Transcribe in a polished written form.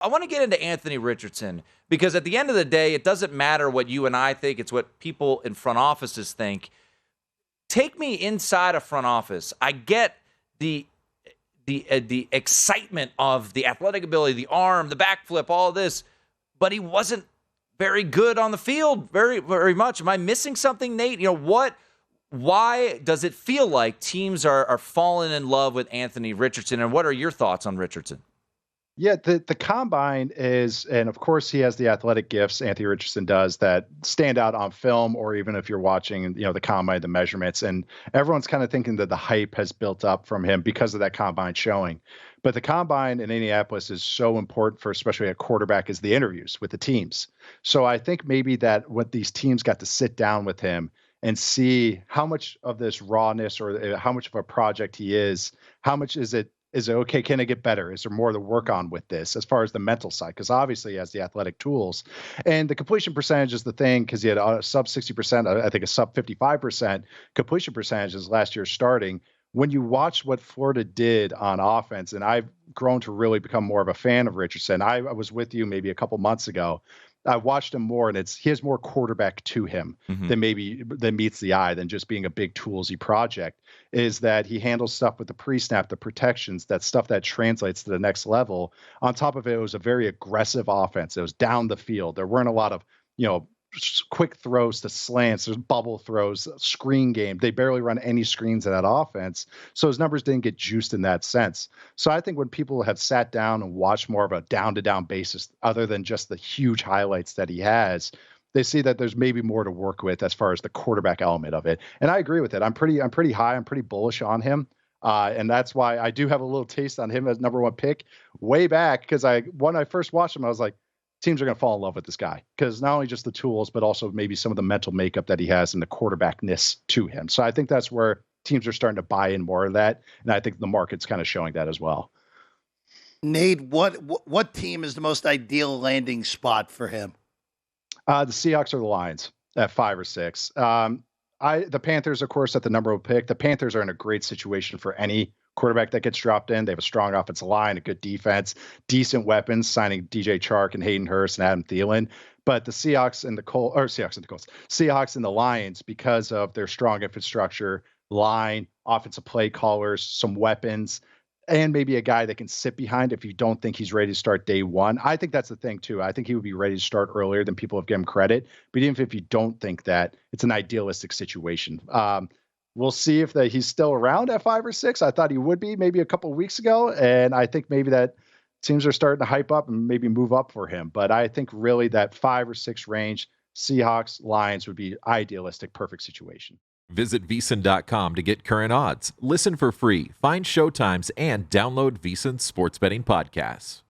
I want to get into Anthony Richardson because at the end of the day, it doesn't matter what you and I think. It's what people in front offices think. Take me inside a front office. I get the excitement of the athletic ability, the arm, the backflip, all this, but he wasn't very good on the field, very, very much. Am I missing something, Nate? Why does it feel like teams are falling in love with Anthony Richardson, and what are your thoughts on Richardson? Yeah, the combine is, and of course he has the athletic gifts, Anthony Richardson does, that stand out on film, or even if you're watching, the combine, the measurements, and everyone's kind of thinking that the hype has built up from him because of that combine showing. But the combine in Indianapolis is so important for especially a quarterback is the interviews with the teams. So I think maybe that what these teams got to sit down with him and see how much of this rawness or how much of a project he is, how much is it okay? Can it get better? Is there more to work on with this as far as the mental side? Because obviously he has the athletic tools. And the completion percentage is the thing, because he had a sub 60%, I think a sub 55% completion percentages last year starting. When you watch what Florida did on offense, and I've grown to really become more of a fan of Richardson. I was with you maybe a couple months ago. I watched him more, and he has more quarterback to him than meets the eye than just being a big toolsy project. Is that he handles stuff with the pre-snap, the protections, that stuff that translates to the next level. On top of it, it was a very aggressive offense. It was down the field. There weren't a lot of quick throws to slants, there's bubble throws, screen game. They barely run any screens in that offense. So his numbers didn't get juiced in that sense. So I think when people have sat down and watched more of a down-to-down basis, other than just the huge highlights that he has, they see that there's maybe more to work with as far as the quarterback element of it. And I agree with it. I'm pretty high. I'm pretty bullish on him. And that's why I do have a little taste on him as number one pick way back. Because when I first watched him, I was like, teams are going to fall in love with this guy because not only just the tools, but also maybe some of the mental makeup that he has and the quarterbackness to him. So I think that's where teams are starting to buy in more of that. And I think the market's kind of showing that as well. Nate, what team is the most ideal landing spot for him? The Seahawks or the Lions at 5 or 6. The Panthers, of course, at the number one pick. The Panthers are in a great situation for any quarterback that gets dropped in. They have a strong offensive line, a good defense, decent weapons, signing DJ Chark and Hayden Hurst and Adam Thielen. But the Seahawks and the Lions, because of their strong infrastructure, line, offensive play callers, some weapons, and maybe a guy that can sit behind if you don't think he's ready to start day one. I think that's the thing, too. I think he would be ready to start earlier than people have given him credit. But even if you don't think that, it's an idealistic situation. We'll see if he's still around at 5 or 6. I thought he would be maybe a couple of weeks ago. And I think maybe that teams are starting to hype up and maybe move up for him. But I think really that 5 or 6 range, Seahawks, Lions would be idealistic, perfect situation. Visit VSiN.com to get current odds, listen for free, find showtimes, and download VSiN sports betting podcasts.